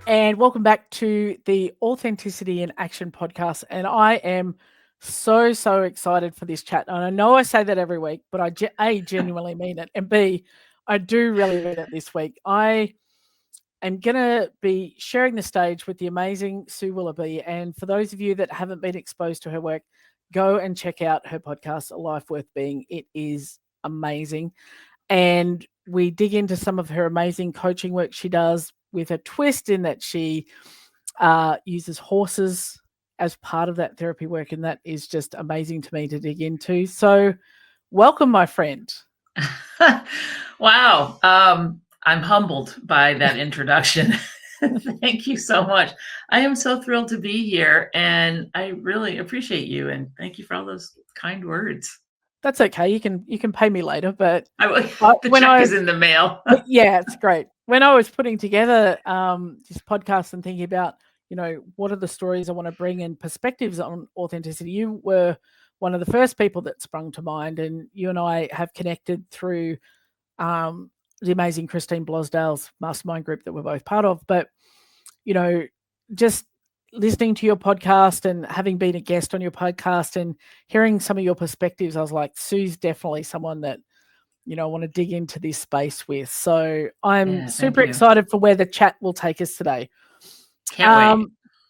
And welcome back to the Authenticity in Action podcast. And I am so excited for this chat. And I know I say that every week, but I A, genuinely mean it. And B, I do really mean it this week. I am going to be sharing the stage with the amazing Sue Willoughby. And for those of you that haven't been exposed to her work, go and check out her podcast, A Life Worth Being. It is amazing. And we dig into some of her amazing coaching work she does with a twist in that she uses horses as part of that therapy work. And that is just amazing to me to dig into. So welcome, my friend. Wow. I'm humbled by that introduction. Thank you so much. I am so thrilled to be here, and I really appreciate you. And thank you for all those kind words. That's okay. You can pay me later, but the check is in the mail. Yeah, it's great. When I was putting together this podcast and thinking about, what are the stories I want to bring and perspectives on authenticity, you were one of the first people that sprung to mind, and you and I have connected through the amazing Christine Blosdale's mastermind group that we're both part of. But, just listening to your podcast and having been a guest on your podcast and hearing some of your perspectives, I was like, Sue's definitely someone that, I want to dig into this space with. So I'm super excited for where the chat will take us today. Can't wait.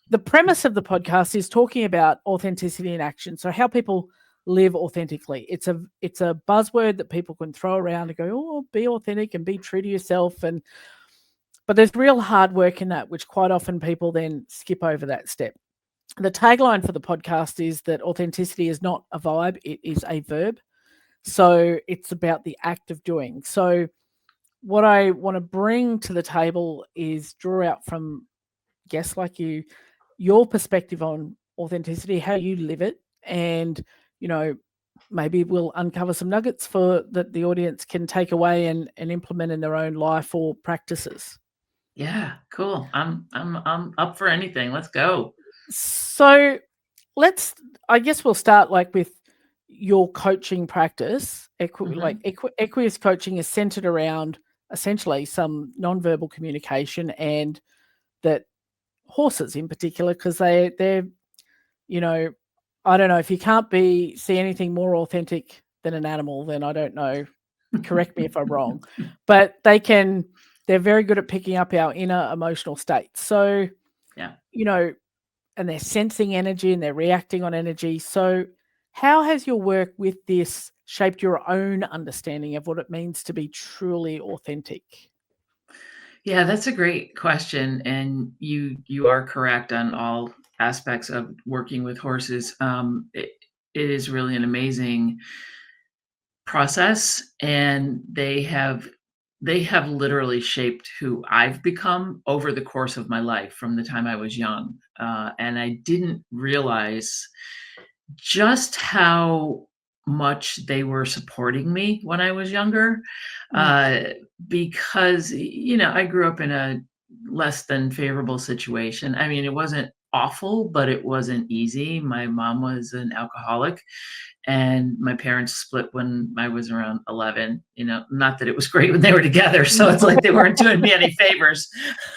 The premise of the podcast is talking about authenticity in action. So how people live authentically. It's a buzzword that people can throw around and go, oh, be authentic and be true to yourself. But there's real hard work in that, which quite often people then skip over that step. The tagline for the podcast is that authenticity is not a vibe, it is a verb. So it's about the act of doing. So what I want to bring to the table is draw out from guests like you, your perspective on authenticity, how you live it, and, maybe we'll uncover some nuggets for that the audience can take away and implement in their own life or practices. Yeah, cool. I'm up for anything. Let's go. So I guess we'll start with your coaching practice. Equus coaching is centered around essentially some nonverbal communication, and that horses in particular, because they're I don't know, if you can't see anything more authentic than an animal, then I don't know, correct me if I'm wrong, but they're very good at picking up our inner emotional states. So, yeah, and they're sensing energy and they're reacting on energy. So how has your work with this shaped your own understanding of what it means to be truly authentic? Yeah, that's a great question. And you are correct on all aspects of working with horses. It is really an amazing process, and they have literally shaped who I've become over the course of my life from the time I was young. And I didn't realize just how much they were supporting me when I was younger, because, I grew up in a less than favorable situation. I mean, it wasn't awful, but it wasn't easy. My mom was an alcoholic, and my parents split when I was around 11. Not that it was great when they were together, so it's like they weren't doing me any favors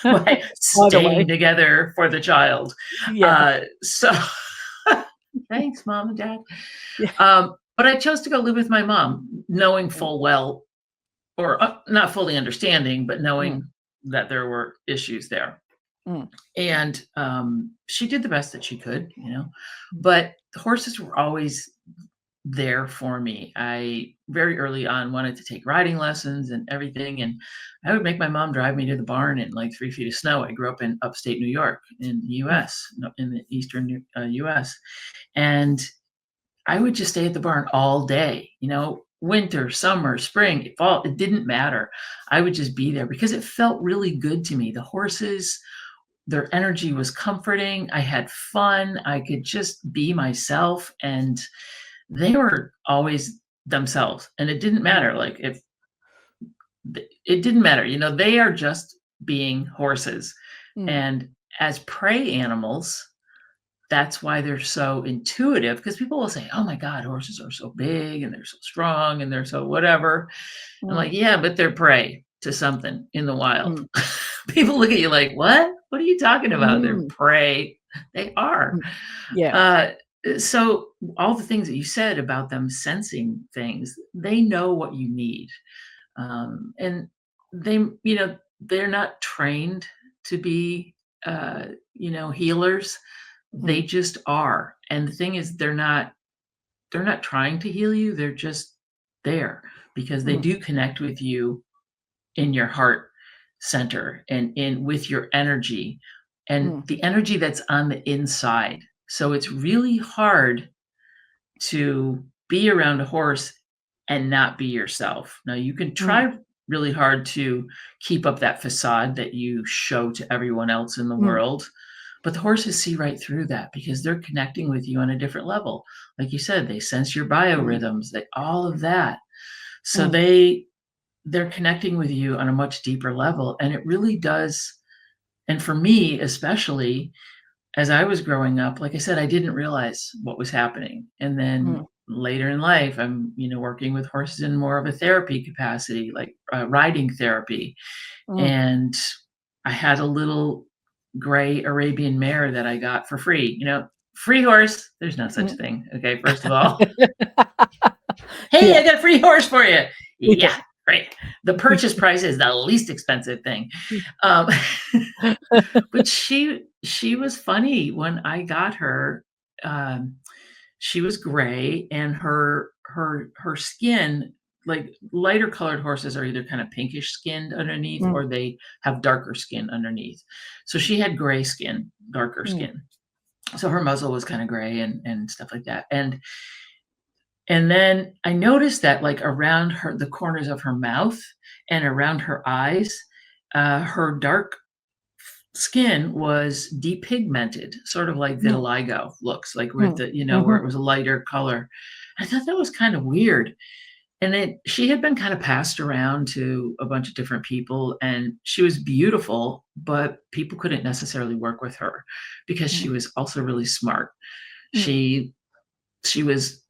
by staying together for the child. Yeah. So thanks, Mom and Dad. Yeah. But I chose to go live with my mom, knowing full well, or not fully understanding, but knowing that there were issues there. And she did the best that she could, but the horses were always there for me. I very early on wanted to take riding lessons and everything, and I would make my mom drive me to the barn in 3 feet of snow. I grew up in upstate New York in the U.S., in the eastern U.S., and I would just stay at the barn all day, winter, summer, spring, fall, it didn't matter. I would just be there because it felt really good to me. The horses, their energy was comforting. I had fun. I could just be myself, and they were always themselves. And it didn't matter. It didn't matter. They are just being horses. And as prey animals, that's why they're so intuitive, because people will say, oh my God, horses are so big and they're so strong and they're so whatever. I'm like, yeah, but they're prey to something in the wild. People look at you like, what? What are you talking about? They're prey. They are. Yeah. So all the things that you said about them sensing things, they know what you need. And they, they're not trained to be, healers. They just are. And the thing is, they're not trying to heal you. They're just there because they do connect with you in your heart center and in with your energy and the energy that's on the inside. So it's really hard to be around a horse and not be yourself. Now you can try really hard to keep up that facade that you show to everyone else in the world, but the horses see right through that because they're connecting with you on a different level. Like you said, they sense your biorhythms, all of that. So they're connecting with you on a much deeper level. And it really does. And for me, especially as I was growing up, like I said, I didn't realize what was happening. And then later in life, I'm, working with horses in more of a therapy capacity, like riding therapy. And I had a little gray Arabian mare that I got for free, free horse. There's no such thing. Okay. First of all, hey, I got a free horse for you. Yeah. Great. The purchase price is the least expensive thing. But she was funny when I got her. She was gray and her skin, like lighter colored horses are either kind of pinkish skinned underneath or they have darker skin underneath. So she had gray skin, darker skin. So her muzzle was kind of gray and stuff like that. And then I noticed that like around the corners of her mouth and around her eyes, her dark skin was depigmented, sort of like vitiligo looks like with the, where it was a lighter color. I thought that was kind of weird. And she had been kind of passed around to a bunch of different people and she was beautiful, but people couldn't necessarily work with her because she was also really smart. She was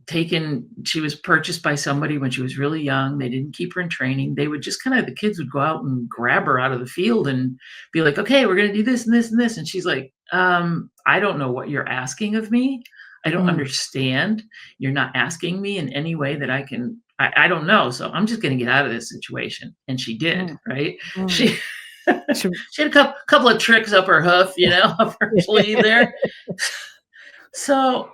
purchased by somebody when she was really young. They didn't keep her in training. They would just the kids would go out and grab her out of the field and be like, okay, we're going to do this and this and this. And she's like, I don't know what you're asking of me. I don't understand. You're not asking me in any way that I don't know. So I'm just going to get out of this situation. And she did, right? She had a couple of tricks up her hoof, up her sleeve there. So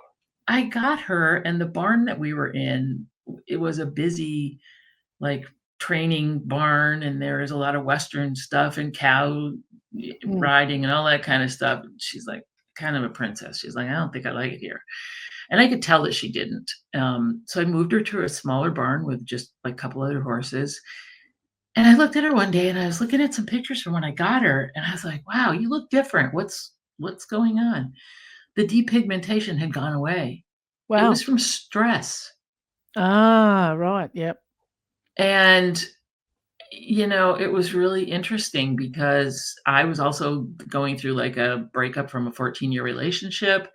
I got her, and the barn that we were in, it was a busy, like, training barn, and there was a lot of Western stuff and cow riding and all that kind of stuff. She's like kind of a princess. She's like, I don't think I like it here. And I could tell that she didn't. So I moved her to a smaller barn with just like a couple other horses. And I looked at her one day and I was looking at some pictures from when I got her. And I was like, wow, you look different. What's going on? The depigmentation had gone away. Wow. It was from stress. Ah, right. Yep. And, it was really interesting because I was also going through like a breakup from a 14-year relationship.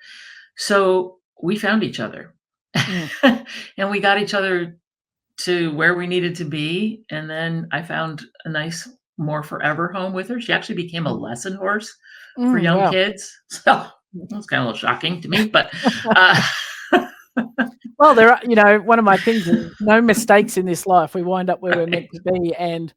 So we found each other and we got each other to where we needed to be. And then I found a nice, more forever home with her. She actually became a lesson horse for young kids. So that's kind of a little shocking to me, but well, there are, one of my things is no mistakes in this life. We wind up where we're meant to be. And,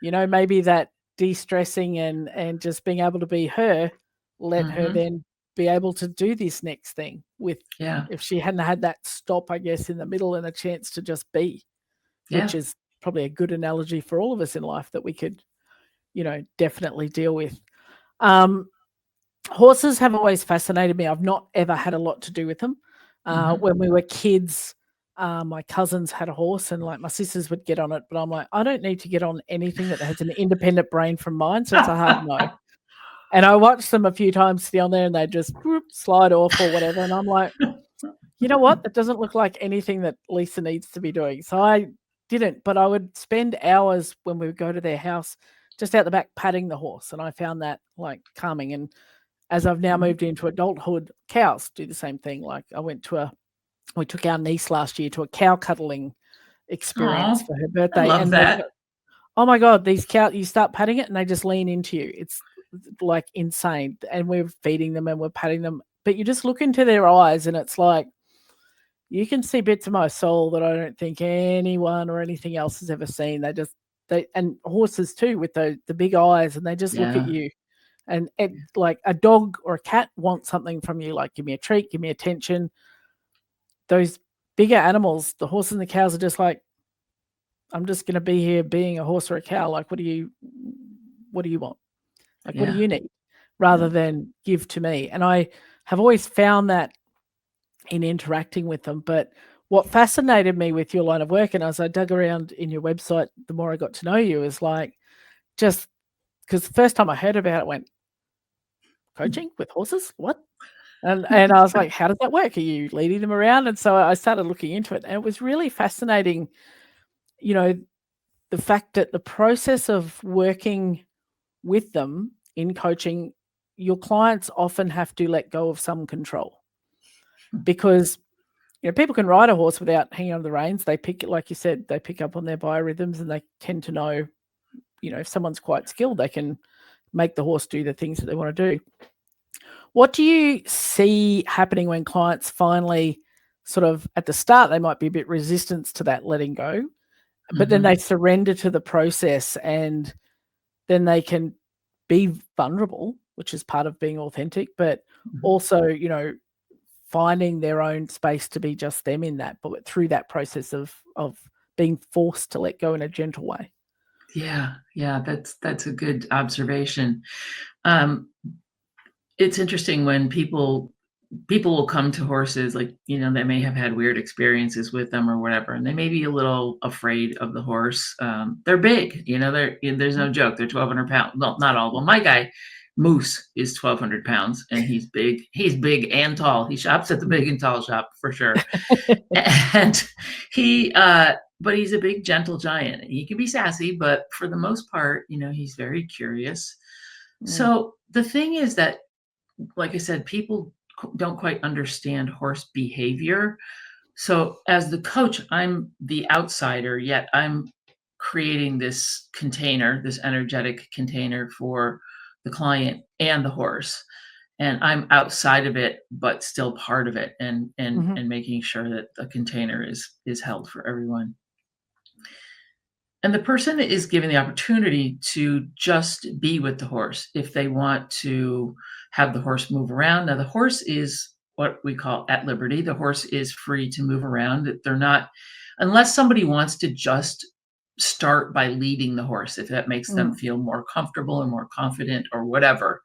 maybe that de-stressing and just being able to be her, let her then be able to do this next thing with, if she hadn't had that stop, I guess, in the middle and a chance to just be, which is probably a good analogy for all of us in life that we could, definitely deal with. Horses have always fascinated me. I've not ever had a lot to do with them. When we were kids, my cousins had a horse and like my sisters would get on it, but I'm like, I don't need to get on anything that has an independent brain from mine. So it's a hard no. And I watched them a few times sit on there and they just slide off or whatever. And I'm like, you know what? That doesn't look like anything that Lisa needs to be doing. So I didn't, but I would spend hours when we would go to their house just out the back patting the horse. And I found that like calming. And as I've now moved into adulthood, cows do the same thing. Like we took our niece last year to a cow cuddling experience for her birthday. I love that. Oh my God, these cows, you start patting it and they just lean into you. It's like insane, and we're feeding them and we're patting them, but you just look into their eyes and it's like, you can see bits of my soul that I don't think anyone or anything else has ever seen. And horses too, with the big eyes, and they just look at you. And like a dog or a cat wants something from you, like give me a treat, give me attention. Those bigger animals, the horses and the cows, are just like, I'm just going to be here being a horse or a cow. Like, what do you want? Like, what do you need? Rather than give to me. And I have always found that in interacting with them. But what fascinated me with your line of work, and as I dug around in your website, the more I got to know you, is like, just because the first time I heard about it, I went, coaching with horses? What? And I was like, how does that work? Are you leading them around? And so I started looking into it, and it was really fascinating, the fact that the process of working with them in coaching, your clients often have to let go of some control, because people can ride a horse without hanging on the reins. They pick, like you said, they pick up on their biorhythms, and they tend to know, if someone's quite skilled, they can make the horse do the things that they want to do. What do you see happening when clients finally sort of, at the start, they might be a bit resistant to that letting go, but then they surrender to the process, and then they can be vulnerable, which is part of being authentic, but also, finding their own space to be just them in that, but through that process of being forced to let go in a gentle way. Yeah, that's a good observation. It's interesting when people will come to horses, like, they may have had weird experiences with them or whatever, and they may be a little afraid of the horse. They're big, there's no joke. They're 1,200 pounds. Well, not all of them. My guy, Moose, is 1,200 pounds, and he's big. He's big and tall. He shops at the big and tall shop for sure. And but he's a big, gentle giant. He can be sassy, but for the most part, he's very curious. So the thing is that, like I said, people don't quite understand horse behavior. So as the coach, I'm the outsider, yet I'm creating this container, this energetic container for the client and the horse. And I'm outside of it, but still part of it, and making sure that the container is held for everyone. And the person is given the opportunity to just be with the horse if they want to have the horse move around. Now, the horse is what we call at liberty. The horse is free to move around. They're not, unless somebody wants to just start by leading the horse, if that makes them feel more comfortable or more confident or whatever,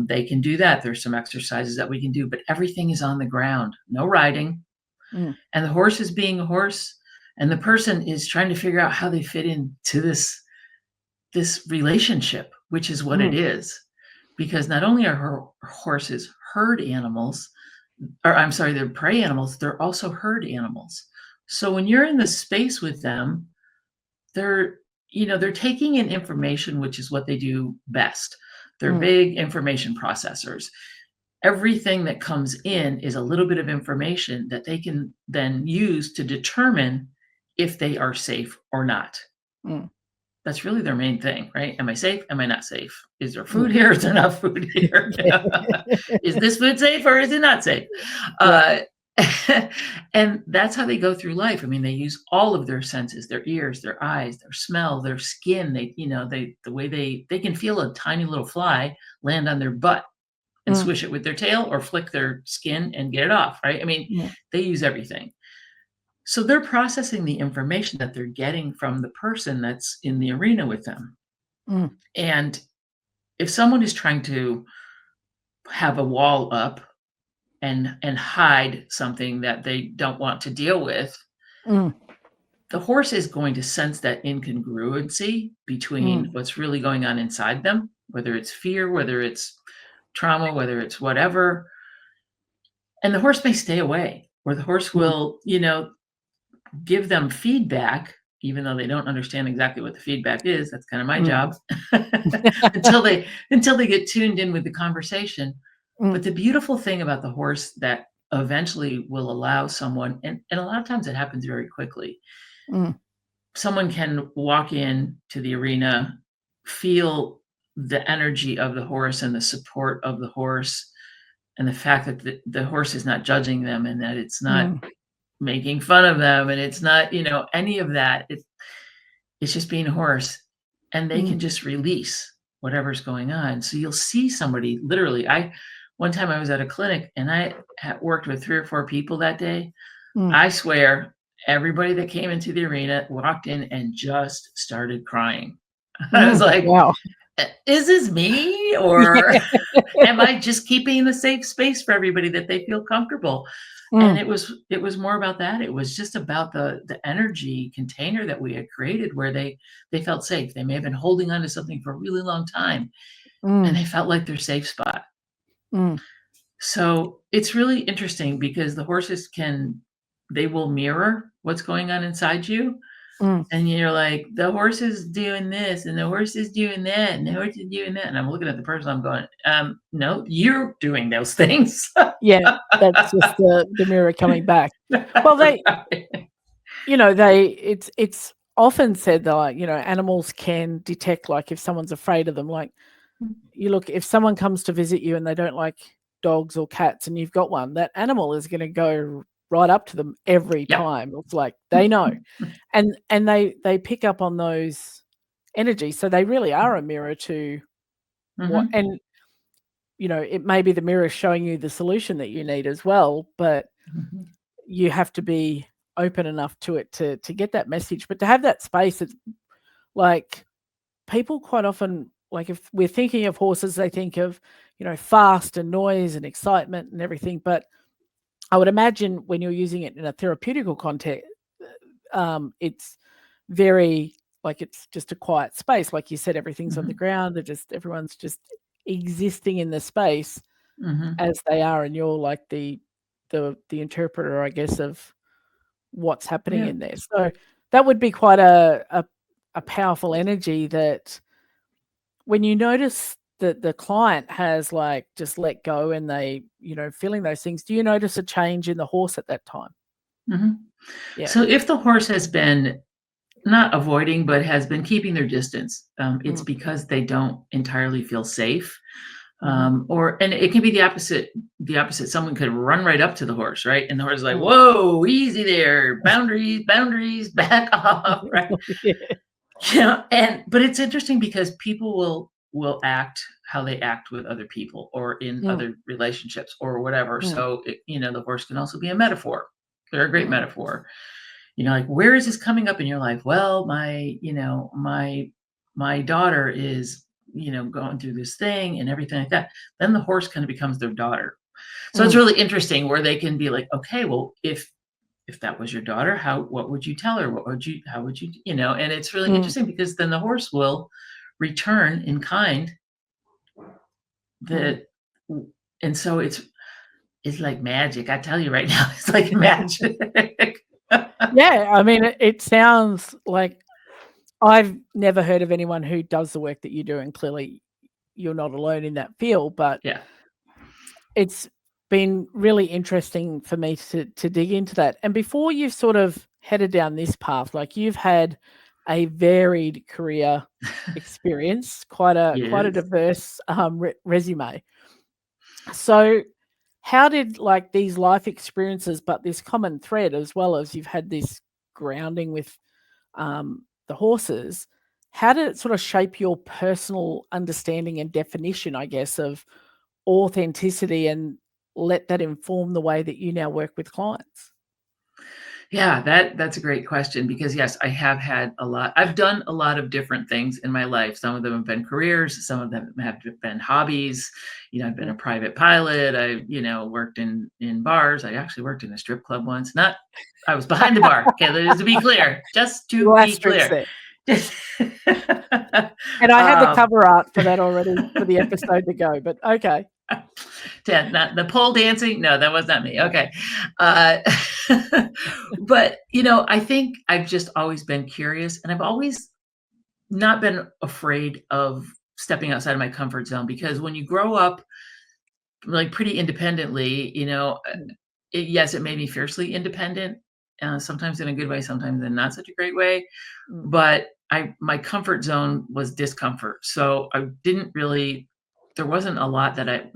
they can do that. There's some exercises that we can do, but everything is on the ground, no riding. And the horse is being a horse. And the person is trying to figure out how they fit into this relationship, which is what it is. Because not only are horses herd animals, they're prey animals, they're also herd animals. So when you're in the space with them, they're taking in information, which is what they do best. They're big information processors. Everything that comes in is a little bit of information that they can then use to determine if they are safe or not. That's really their main thing, right? Am I safe? Am I not safe? Is there food here? Is there not food here? Is this food safe or is it not safe? And that's how they go through life. I mean, they use all of their senses, their ears, their eyes, their smell, their skin. The way they can feel a tiny little fly land on their butt and swish it with their tail, or flick their skin and get it off, right? I mean, they use everything. So they're processing the information that they're getting from the person that's in the arena with them. And if someone is trying to have a wall up and hide something that they don't want to deal with, the horse is going to sense that incongruency between what's really going on inside them, whether it's fear, whether it's trauma, whether it's whatever. And the horse may stay away, or the horse will, give them feedback, even though they don't understand exactly what the feedback is. That's kind of my job until they get tuned in with the conversation. But the beautiful thing about the horse that eventually will allow someone, and a lot of times it happens very quickly. Someone can walk in to the arena, feel the energy of the horse and the support of the horse, and the fact that the horse is not judging them, and that it's not making fun of them, and it's not, any of that. It's just being a horse, and they can just release whatever's going on. So you'll see somebody literally. One time I was at a clinic, and I had worked with 3 or 4 people that day. I swear, everybody that came into the arena walked in and just started crying. I was like, wow. Is this me, or am I just keeping the safe space for everybody that they feel comfortable? And it was more about that. It was just about the energy container that we had created, where they felt safe. They may have been holding on to something for a really long time, and they felt like their safe spot. So it's really interesting, because the horses they will mirror what's going on inside you. And you're like, the horse is doing this, and the horse is doing that, and the horse is doing that. And I'm looking at the person, I'm going, no, you're doing those things. Yeah, that's just the mirror coming back. Well, it's often said that, like, animals can detect, like, if someone's afraid of them. Like, you look, if someone comes to visit you and they don't like dogs or cats, and you've got one, that animal is going to go right up to them every time. It's like they know, and they pick up on those energies. So they really are a mirror to what, and it may be the mirror showing you the solution that you need as well, but you have to be open enough to it to get that message. But to have that space, it's like, people quite often, like, if we're thinking of horses, they think of, fast and noise and excitement and everything. But I would imagine when you're using it in a therapeutical context, it's very, like, it's just a quiet space. Like you said, everything's on the ground. Everyone's just existing in the space as they are, and you're like the interpreter, I guess, of what's happening in there. So that would be quite a powerful energy, that when you notice that the client has, like, just let go, and they, feeling those things, do you notice a change in the horse at that time? Yeah. So if the horse has been not avoiding, but has been keeping their distance, it's because they don't entirely feel safe. And it can be the opposite. Someone could run right up to the horse, right? And the horse is like, whoa, easy there, boundaries, back off, right? But it's interesting, because people will act how they act with other people, or in other relationships, or whatever. So the horse can also be a metaphor. They're a great metaphor. Like, where is this coming up in your life? Well, my daughter is, going through this thing and everything like that. Then the horse kind of becomes their daughter. So it's really interesting, where they can be like, okay, well, if that was your daughter, what would you tell her? How would you, and it's really interesting, because then the horse will return in kind. And so it's like magic. I tell you right now, it's like magic. Yeah, I mean, it sounds like, I've never heard of anyone who does the work that you do, and clearly you're not alone in that field. But it's been really interesting for me to dig into that. And before you've sort of headed down this path, like, you've had a varied career experience, quite a diverse resume. So how did, like, these life experiences, but this common thread, as well as you've had this grounding with the horses, how did it sort of shape your personal understanding and definition, I guess, of authenticity, and let that inform the way that you now work with clients? Yeah, that's a great question, because yes, I have had I've done a lot of different things in my life. Some of them have been careers, some of them have been hobbies. I've been a private pilot. I, worked in bars. I actually worked in a strip club once. I was behind the bar. Okay, just to be clear. Just to be clear. And I had the cover art for that already for the episode to go, but okay. Not the pole dancing. No, that was not me. Okay. But, I think I've just always been curious, and I've always not been afraid of stepping outside of my comfort zone, because when you grow up, like, pretty independently, yes, it made me fiercely independent, sometimes in a good way, sometimes in not such a great way. But my comfort zone was discomfort. So I didn't really, there wasn't a lot that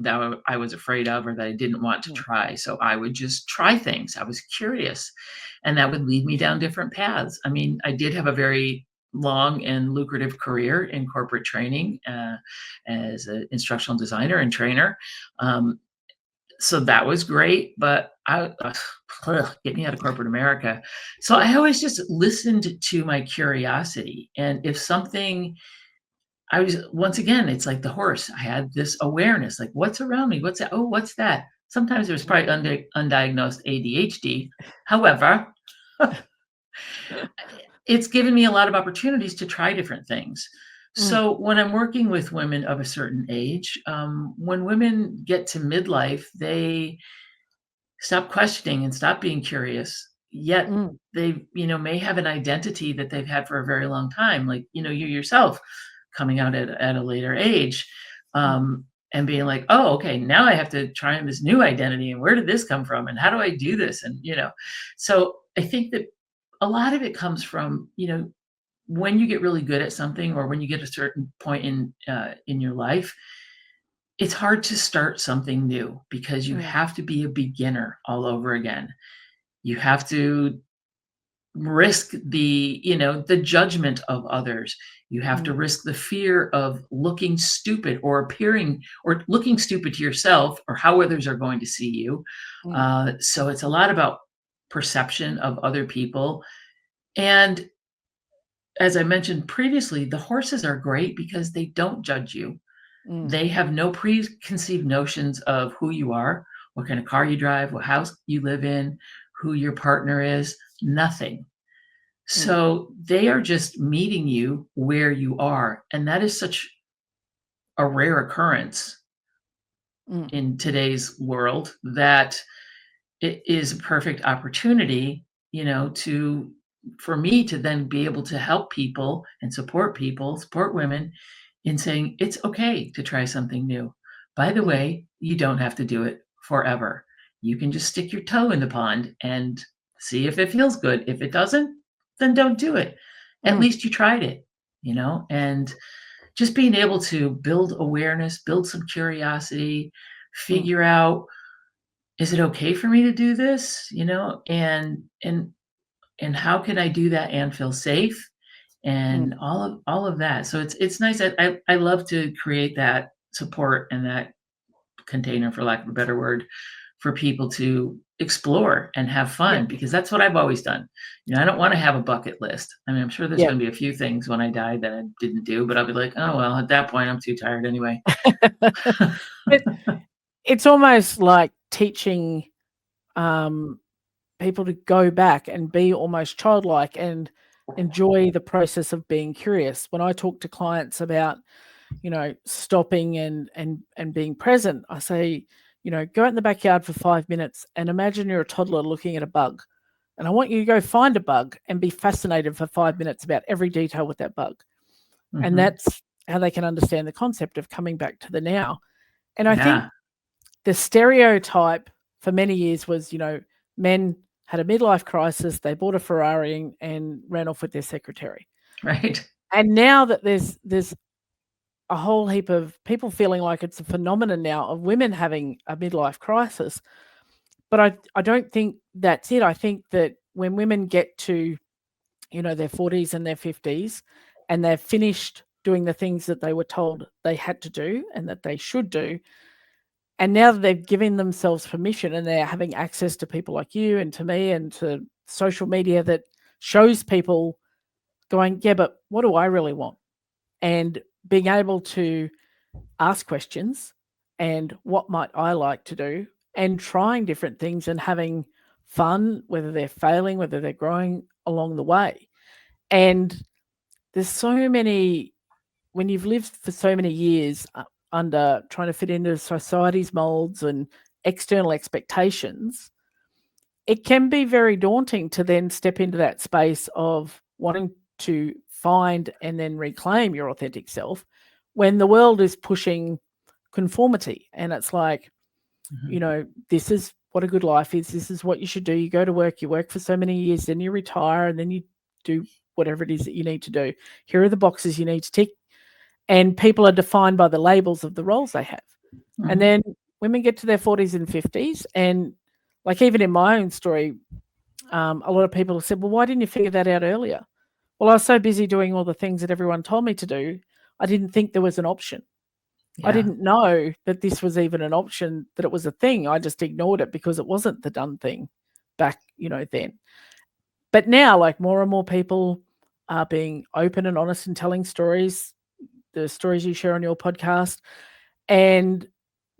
I was afraid of or that I didn't want to try. So I would just try things. I was curious, and that would lead me down different paths. I mean, I did have a very long and lucrative career in corporate training as an instructional designer and trainer. So that was great, but get me out of corporate America. So I always just listened to my curiosity. And if something, I was, once again, it's like the horse. I had this awareness, like what's around me? What's that? Oh, what's that? Sometimes there's probably undiagnosed ADHD. However, it's given me a lot of opportunities to try different things. So when I'm working with women of a certain age, when women get to midlife, they stop questioning and stop being curious. Yet they, may have an identity that they've had for a very long time. Like, you yourself coming out at a later age, and being like, oh, okay, now I have to try on this new identity. And where did this come from? And how do I do this? And, so I think that a lot of it comes from, when you get really good at something, or when you get a certain point in your life, it's hard to start something new because you have to be a beginner all over again. You have to risk the judgment of others. You have to risk the fear of looking stupid or appearing or looking stupid to yourself or how others are going to see you. So it's a lot about perception of other people. And as I mentioned previously, the horses are great because they don't judge you. They have no preconceived notions of who you are, what kind of car you drive, what house you live in, who your partner is, nothing. So they are just meeting you where you are. And that is such a rare occurrence in today's world that it is a perfect opportunity, for me to then be able to help people and support women in saying it's okay to try something new. By the way, you don't have to do it forever. You can just stick your toe in the pond and see if it feels good. If it doesn't, then don't do it. At least you tried it, and just being able to build awareness, build some curiosity, figure out, is it okay for me to do this? And how can I do that and feel safe? And all of that. So it's nice. I love to create that support and that container, for lack of a better word, for people to explore and have fun, because that's what I've always done. I don't want to have a bucket list. I mean, I'm sure there's going to be a few things when I die that I didn't do, but I'll be like, oh, well, at that point, I'm too tired anyway. It's almost like teaching people to go back and be almost childlike and enjoy the process of being curious. When I talk to clients about, stopping and being present, I say, go out in the backyard for 5 minutes and imagine you're a toddler looking at a bug. And I want you to go find a bug and be fascinated for 5 minutes about every detail with that bug. And that's how they can understand the concept of coming back to the now. And I think the stereotype for many years was, men had a midlife crisis, they bought a Ferrari and ran off with their secretary. Right. And now that there's a whole heap of people feeling like it's a phenomenon now of women having a midlife crisis. But I don't think that's it. I think that when women get to, their 40s and their 50s and they've finished doing the things that they were told they had to do and that they should do, and now that they've given themselves permission and they're having access to people like you and to me and to social media that shows people going, yeah, but what do I really want? And being able to ask questions and what might I like to do, and trying different things and having fun, whether they're failing, whether they're growing along the way. And there's so many, when you've lived for so many years under trying to fit into society's molds and external expectations, it can be very daunting to then step into that space of wanting to find and then reclaim your authentic self when the world is pushing conformity. And it's like, this is what a good life is. This is what you should do. You go to work, you work for so many years, then you retire, and then you do whatever it is that you need to do. Here are the boxes you need to tick. And people are defined by the labels of the roles they have. Mhm. And then women get to their 40s and 50s, and like even in my own story, a lot of people have said, well, why didn't you figure that out earlier? Well, I was so busy doing all the things that everyone told me to do, I didn't think there was an option. I Yeah. didn't know that this was even an option, that it was a thing. I just ignored it because it wasn't the done thing back, then. But now, like, more and more people are being open and honest and telling stories, the stories you share on your podcast, and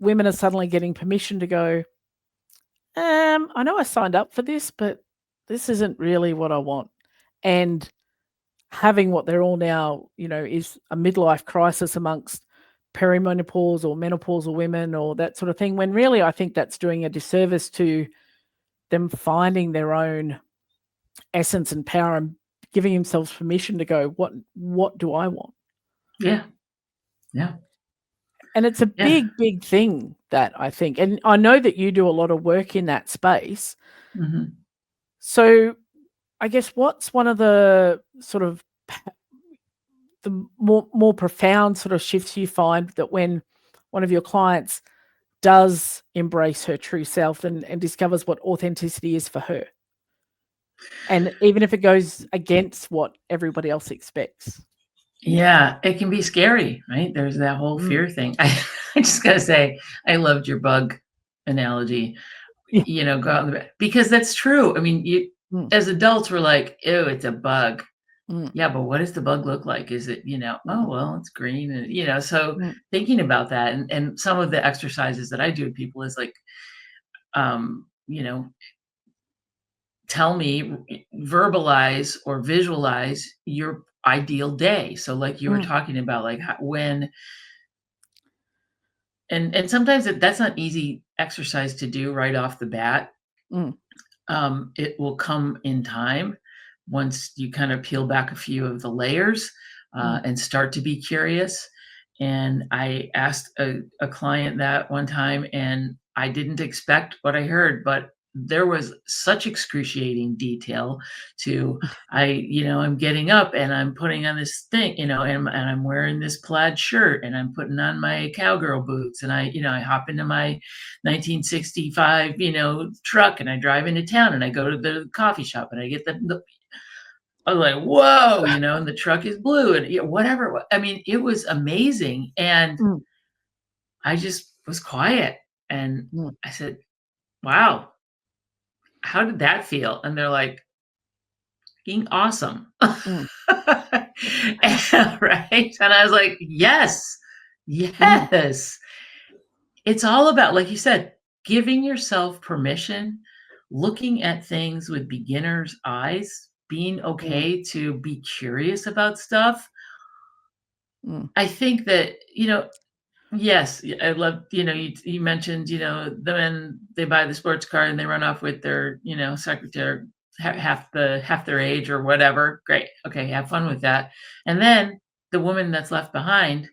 women are suddenly getting permission to go, I know I signed up for this, but this isn't really what I want. And having what they're all now, is a midlife crisis amongst perimenopause or menopausal women or that sort of thing, when really I think that's doing a disservice to them finding their own essence and power and giving themselves permission to go, what do I want? Yeah. Yeah. And it's a big, big thing, that I think. And I know that you do a lot of work in that space. Mhm. So I guess what's one of the sort of the more profound sort of shifts you find that when one of your clients does embrace her true self and discovers what authenticity is for her? And even if it goes against what everybody else expects. Yeah, it can be scary, right? There's that whole fear thing. I just gotta say, I loved your bug analogy. Yeah. Go out in the because that's true. I mean, you Mm, as adults, we're like, "Ew, it's a bug." mm, Yeah, but what does the bug look like? Is it, oh, mm, well, it's green and so mm, thinking about that and some of the exercises that I do with people is like, um, you know, tell me, verbalize or visualize your ideal day. So like you were mm, talking about, like when and sometimes that's not easy exercise to do right off the bat. mm, It will come in time once you kind of peel back a few of the layers mm, and start to be curious. And I asked a client that one time, and I didn't expect what I heard, but there was such excruciating detail to I'm getting up and I'm putting on this thing, and I'm wearing this plaid shirt and I'm putting on my cowgirl boots and I hop into my 1965, truck and I drive into town and I go to the coffee shop and I get the I was like, whoa, and the truck is blue and whatever. I mean, it was amazing. And mm, I just was quiet and mm, I said, wow, how did that feel? And they're like, being awesome. mm, And, right. And I was like, yes, mm, yes. It's all about, like you said, giving yourself permission, looking at things with beginner's eyes, being mm, okay to be curious about stuff. mm, I think that, yes, I love, you mentioned, the men, they buy the sports car and they run off with their, secretary half their age or whatever. Great. Okay, have fun with that. And then the woman that's left behind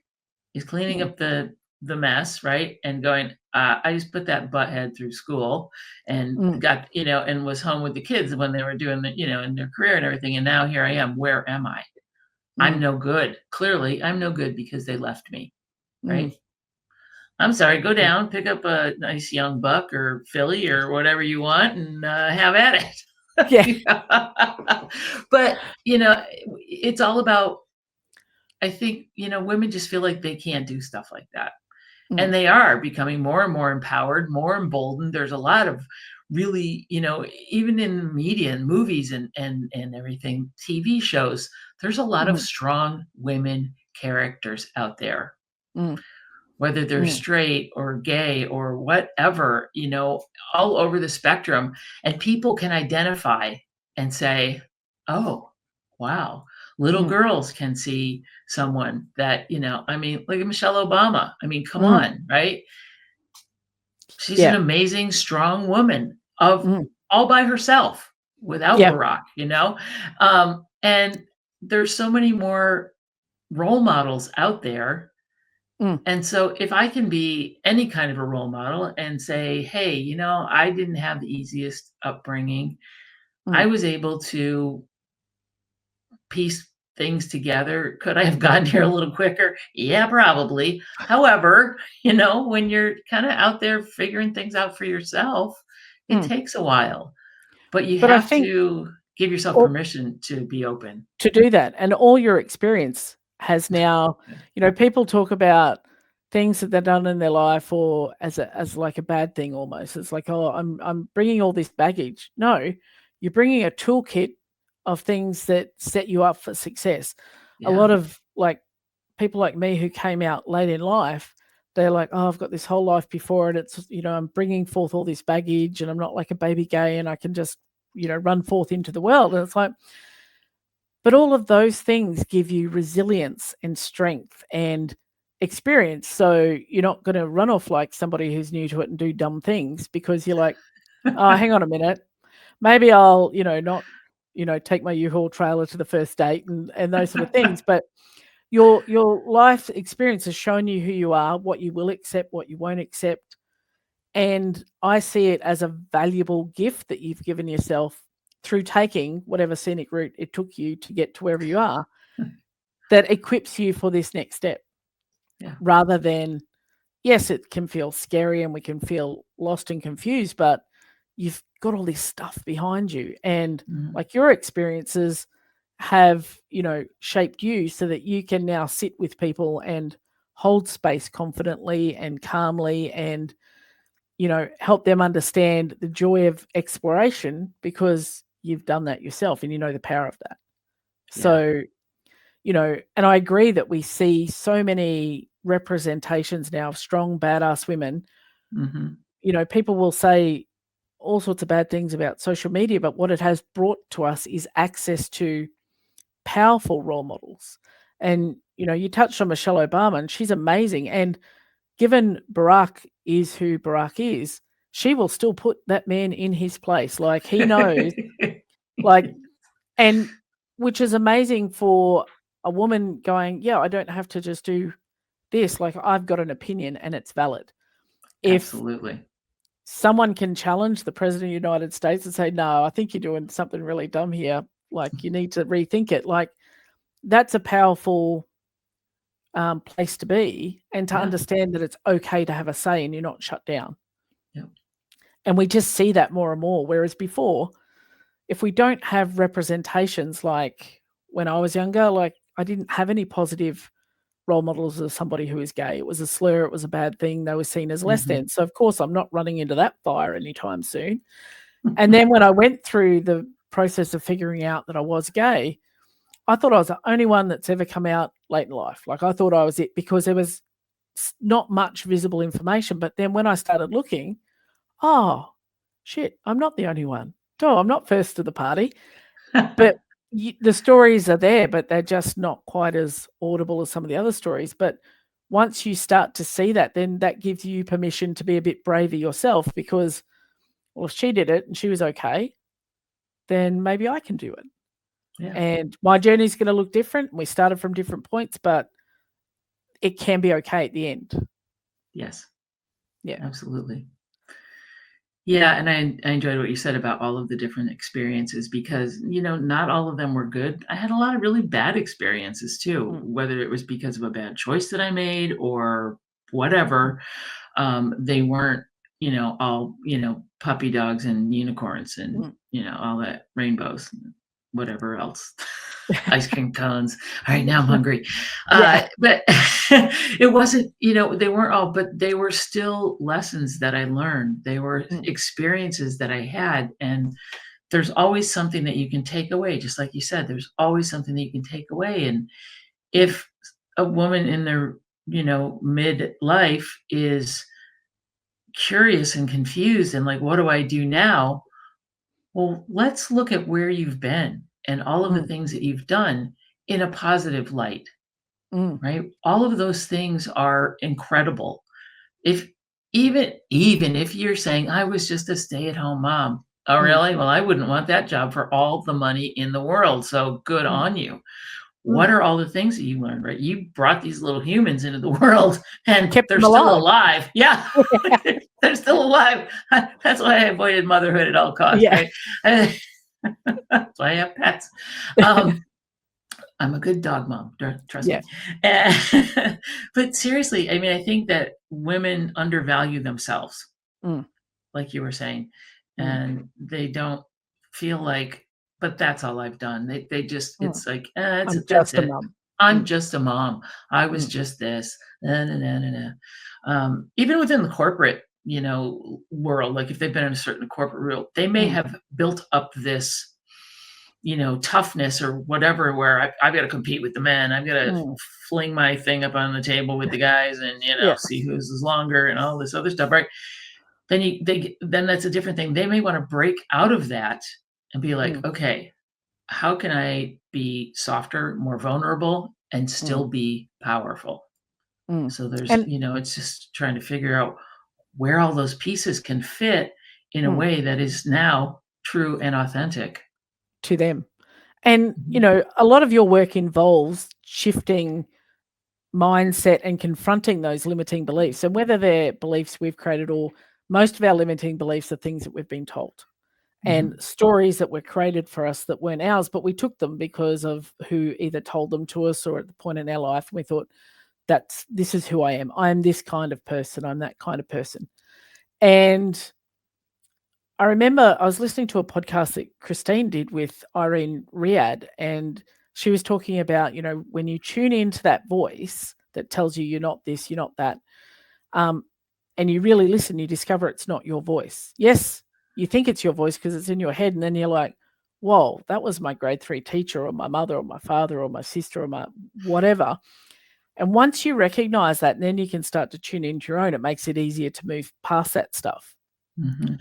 is cleaning mm, up the mess, right? And going, I just put that butthead through school and mm, got, and was home with the kids when they were doing the, in their career and everything. And now here I am. Where am I? I'm mm, no good. Clearly, I'm no good because they left me, mm, right? I'm sorry, go mm. down, pick up a nice young buck or filly or whatever you want and have at Yeah. it. But, it's all about, I think, women just feel like they can't do stuff like that. And Mm, they are becoming more and more empowered, more emboldened. There's a lot of really, even in media and movies and everything, TV shows, there's a lot of mm, strong women characters out there, mm, whether they're mm, straight or gay or whatever, all over the spectrum. And people can identify and say, oh, wow. Little mm, girls can see someone that, I mean, look at Michelle Obama. I mean, come mm. on, right? She's an Yeah. amazing, strong woman of Mm, all by herself without yeah. Barack, and there's so many more role models out there. Mm, And so if I can be any kind of a role model and say, hey, I didn't have the easiest upbringing. I mm, was able to piece things together. Could I have gotten here a little quicker? Yeah, probably. However, when you're kind of out there figuring things out for yourself, it takes a while, but you But I have think to give yourself permission to be open. to do that, and all your experience has now, people talk about things that they've done in their life or as like a bad thing almost. It's like, oh, I'm bringing all this baggage. No, you're bringing a toolkit of things that set you up for success. A lot of people like me who came out late in life, they're like, oh, I've got this whole life before it. It's, I'm bringing forth all this baggage and I'm not like a baby gay and I can just, run forth into the world. And it's like, but all of those things give you resilience and strength and experience. So you're not going to run off like somebody who's new to it and do dumb things because you're like, oh, hang on a minute. Maybe I'll, not, take my U-Haul trailer to the first date and those sort of things. But your life experience has shown you who you are, what you will accept, what you won't accept. And I see it as a valuable gift that you've given yourself through taking whatever scenic route it took you to get to wherever you are, that equips you for this next step. Yeah. Rather than, yes, it can feel scary and we can feel lost and confused, but you've got all this stuff behind you. And like your experiences have, shaped you so that you can now sit with people and hold space confidently and calmly and, help them understand the joy of exploration because you've done that yourself and you know the power of that. Yeah. So, and I agree that we see so many representations now of strong, badass women. People will say all sorts of bad things about social media, but what it has brought to us is access to powerful role models. And, you touched on Michelle Obama and she's amazing. And given Barack is who Barack is, she will still put that man in his place. Like he knows, and which is amazing for a woman going, yeah, I don't have to just do this. Like I've got an opinion and it's valid. Absolutely. Someone can challenge the president of the United States and say, no, I think you're doing something really dumb here. Like you need to rethink it. Like that's a powerful place to be and to understand that it's okay to have a say and you're not shut down. Yep. And we just see that more and more. Whereas before, if we don't have representations, like when I was younger, like I didn't have any positive role models of somebody who is gay. It was a slur. It was a bad thing. They were seen as less than. So of course I'm not running into that fire anytime soon. And then when I went through the process of figuring out that I was gay, I thought I was the only one that's ever come out late in life. Like I thought I was it because there was not much visible information. But then when I started looking, oh, shit, I'm not the only one. Oh, I'm not first to the party. But the stories are there, but they're just not quite as audible as some of the other stories. But once you start to see that, then that gives you permission to be a bit braver yourself because, well, if she did it and she was okay, then maybe I can do it. Yeah. And my journey is going to look different. We started from different points, but it can be okay at the end. Yes. Yeah. Absolutely. Yeah. And I enjoyed what you said about all of the different experiences because, not all of them were good. I had a lot of really bad experiences too, whether it was because of a bad choice that I made or whatever. They weren't, all, puppy dogs and unicorns and, all that rainbows. Whatever else, ice cream cones. All right, now I'm hungry. But it wasn't, they weren't all, but they were still lessons that I learned. They were experiences that I had. And there's always something that you can take away. Just like you said, there's always something that you can take away. And if a woman in their, midlife is curious and confused and like, what do I do now? Well, let's look at where you've been and all of the things that you've done in a positive light, right? All of those things are incredible. If even if you're saying, I was just a stay-at-home mom. Oh, really? Well, I wouldn't want that job for all the money in the world. So good on you. What are all the things that you learned, right? You brought these little humans into the world and they're still alive. Yeah, they're still alive. That's why I avoided motherhood at all costs, right? That's why I have pets. I'm a good dog mom, trust Yeah. me. But seriously, I mean, I think that women undervalue themselves, Mm, like you were saying, mm, and they don't feel like, but that's all I've done. They just, mm. it's like, I'm that's just a it. mum. I'm Mm, just a mom. I was mm, just this. Na, na, na, na, na. Even within the corporate, world, like if they've been in a certain corporate world, they may mm, have built up this, toughness or whatever, where I've got to compete with the men. I've got to mm. fling my thing up on the table with the guys and, Yeah. see whose is longer and all this other stuff, right? Then that's a different thing. They may want to break out of that and be like, Mm, okay, how can I be softer, more vulnerable, and mm, still be powerful? mm. So there's, And it's just trying to figure out where all those pieces can fit in a mm, way that is now true and authentic. to them. And, Mhm. a lot of your work involves shifting mindset and confronting those limiting beliefs. And whether they're beliefs we've created or most of our limiting beliefs are things that we've been told and Mhm. stories that were created for us that weren't ours, but we took them because of who either told them to us or at the point in our life we thought, this is who I am. I'm this kind of person. I'm that kind of person. And I remember I was listening to a podcast that Christine did with Irene Riad, and she was talking about, when you tune into that voice that tells you you're not this, you're not that, um, and you really listen, you discover it's not your voice. Yes, you think it's your voice because it's in your head, and then you're like, whoa, that was my grade 3 teacher or my mother or my father or my sister or my whatever. And once you recognize that, then you can start to tune into your own. It makes it easier to move past that stuff. Mhm.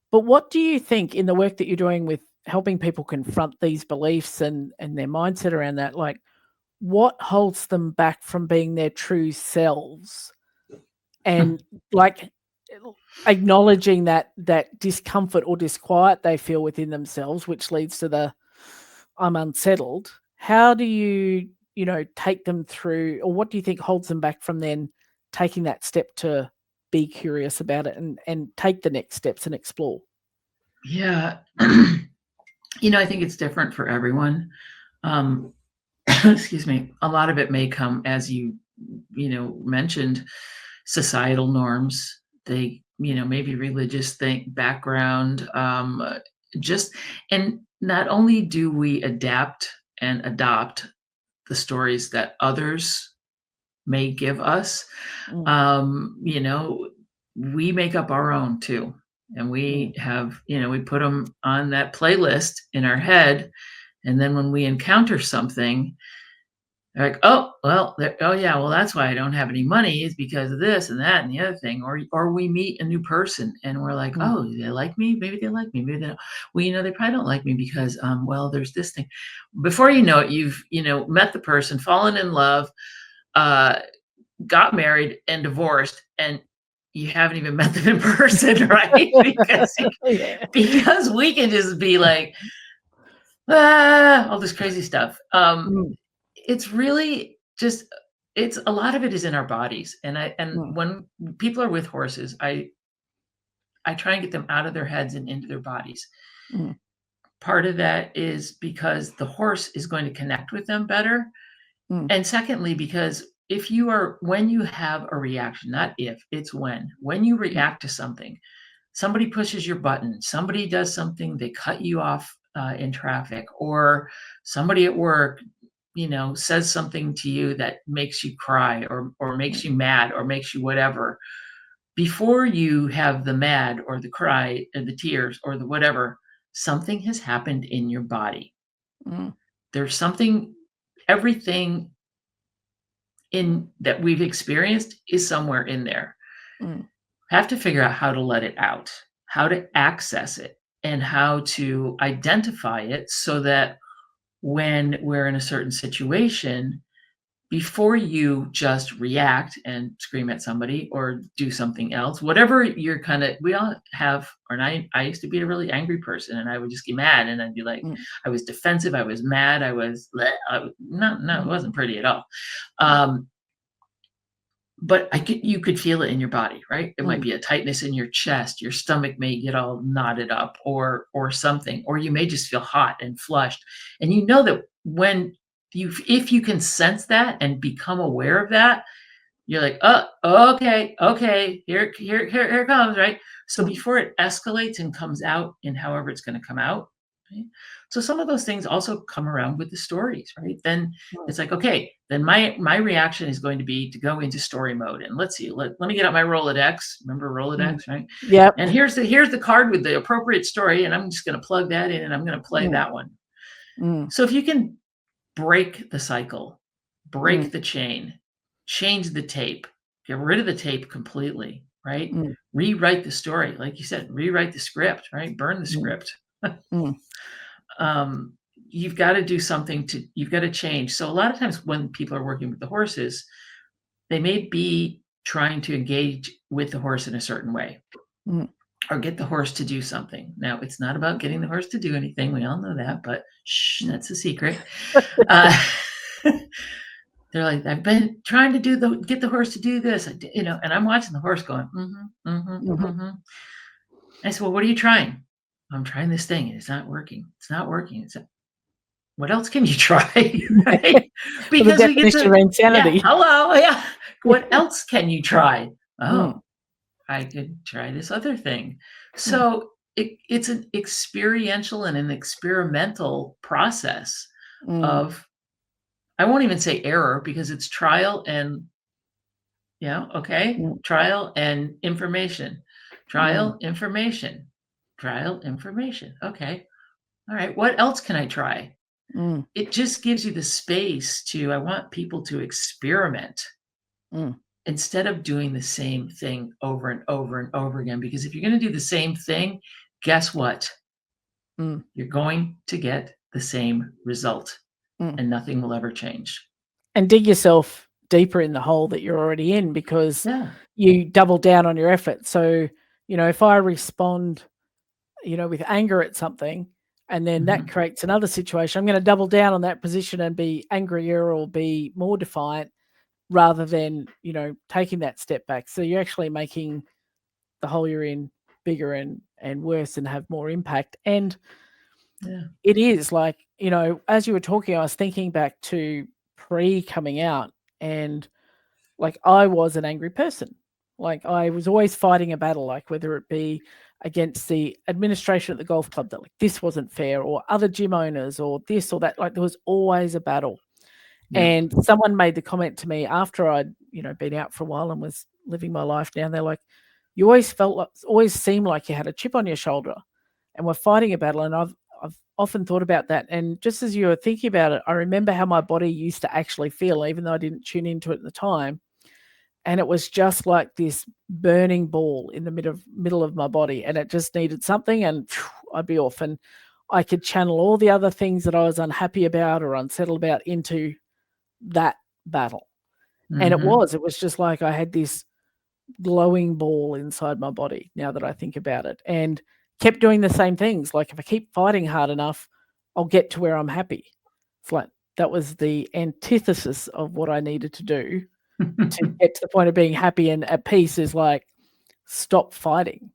But what do you think in the work that you're doing with helping people confront these beliefs and their mindset around that, like what holds them back from being their true selves and like acknowledging that discomfort or disquiet they feel within themselves, which leads to the I'm unsettled. How do you, take them through, or what do you think holds them back from then taking that step to be curious about it and take the next steps and explore? Yeah. I think it's different for everyone. Um, excuse me. A lot of it may come, as mentioned, societal norms. They, maybe religious background. Just, and not only do we adapt and adopt the stories that others may give us, Mm, um, you know, we make up our own too. And mm, we have, we put them on that playlist in our head. And then when we encounter something, they're like, oh, well, oh yeah, well, that's why I don't have any money is because of this and that and the other thing. Or we meet a new person and we're like, mm, oh, do they like me? Maybe they like me. Maybe they don't. Well, they probably don't like me because, well, there's this thing. Before you know it, you've, met the person, fallen in love, uh, got married and divorced, and you haven't even met them in person, right? yeah. Because we can just be like, all this crazy stuff. Mm, It's really just, it's a lot of it is in our bodies. And mm, when people are with horses, I try and get them out of their heads and into their bodies. mm, Part of that is because the horse is going to connect with them better. mm, And secondly, because when you have a reaction, not if, it's when you mm, react to something, somebody pushes your button, somebody does something, they cut you off in traffic, or somebody at work, says something to you that makes you cry or makes mm, you mad or makes you whatever. Before you have the mad or the cry or the tears or the whatever, something has happened in your body. mm, There's something, everything in that we've experienced is somewhere in there. mm, Have to figure out how to let it out, how to access it, and how to identify it so that when we're in a certain situation, before you just react and scream at somebody or do something else, whatever you're we all have, I used to be a really angry person and I would just get mad and I'd be like, mm, I was defensive, I was mad, I was, not, no, it mm, wasn't pretty at all. mm, Um, but you could feel it in your body, right? It might mm, be a tightness in your chest, your stomach may get all knotted up or something, or you may just feel hot and flushed. And that when if you can sense that and become aware of that, you're like, oh, okay, here it comes, right? So before it escalates and comes out in however it's going to come out, right? So some of those things also come around with the stories, right? Then it's like, okay, then my reaction is going to be to go into story mode, and let's see, let me get out my Rolodex. Remember Rolodex, right? Yep. And here's the card with the appropriate story, and I'm just going to plug that in, and I'm going to play that one. So if you can break the cycle, break the chain, change the tape, get rid of the tape completely, right? Rewrite the story. Like you said, rewrite the script, right? Burn the script. You've got to do something you've got to change. So a lot of times when people are working with the horses, they may be trying to engage with the horse in a certain way or get the horse to do something. Now, it's not about getting the horse to do anything. We all know that, but shh, that's a secret. They're like, I've been trying to get the horse to do this, and I'm watching the horse going, I said, well, what are you trying? I'm trying this thing, and it's not working. It's not working. What else can you try? Right? Because we get to insanity. Hello, yeah. What else can you try? Oh, I could try this other thing. So it's an experiential and an experimental process of, I won't even say error because it's trial and trial and information, trial, information, trial, information. Okay. All right. What else can I try? It just gives you the space I want people to experiment instead of doing the same thing over and over and over again. Because if you're going to do the same thing, guess what? You're going to get the same result and nothing will ever change. And dig yourself deeper in the hole that you're already in because you double down on your effort. So, if I respond, with anger at something, and then that creates another situation, I'm going to double down on that position and be angrier or be more defiant rather than, taking that step back. So you're actually making the hole you're in bigger and worse and have more impact. And it is like, as you were talking, I was thinking back to pre-coming out, and like I was an angry person. Like I was always fighting a battle, like whether it be against the administration at the golf club that like this wasn't fair, or other gym owners, or this or that. Like there was always a battle. And someone made the comment to me after I'd, been out for a while and was living my life down there, like, you always seemed like you had a chip on your shoulder and were fighting a battle. And I've often thought about that. And just as you were thinking about it, I remember how my body used to actually feel, even though I didn't tune into it at the time. And it was just like this burning ball in the middle of my body, and it just needed something, and I'd be off. And I could channel all the other things that I was unhappy about or unsettled about into that battle. And it was just like I had this glowing ball inside my body, now that I think about it, and kept doing the same things. Like if I keep fighting hard enough, I'll get to where I'm happy. It's like that was the antithesis of what I needed to do to get to the point of being happy and at peace, is like stop fighting.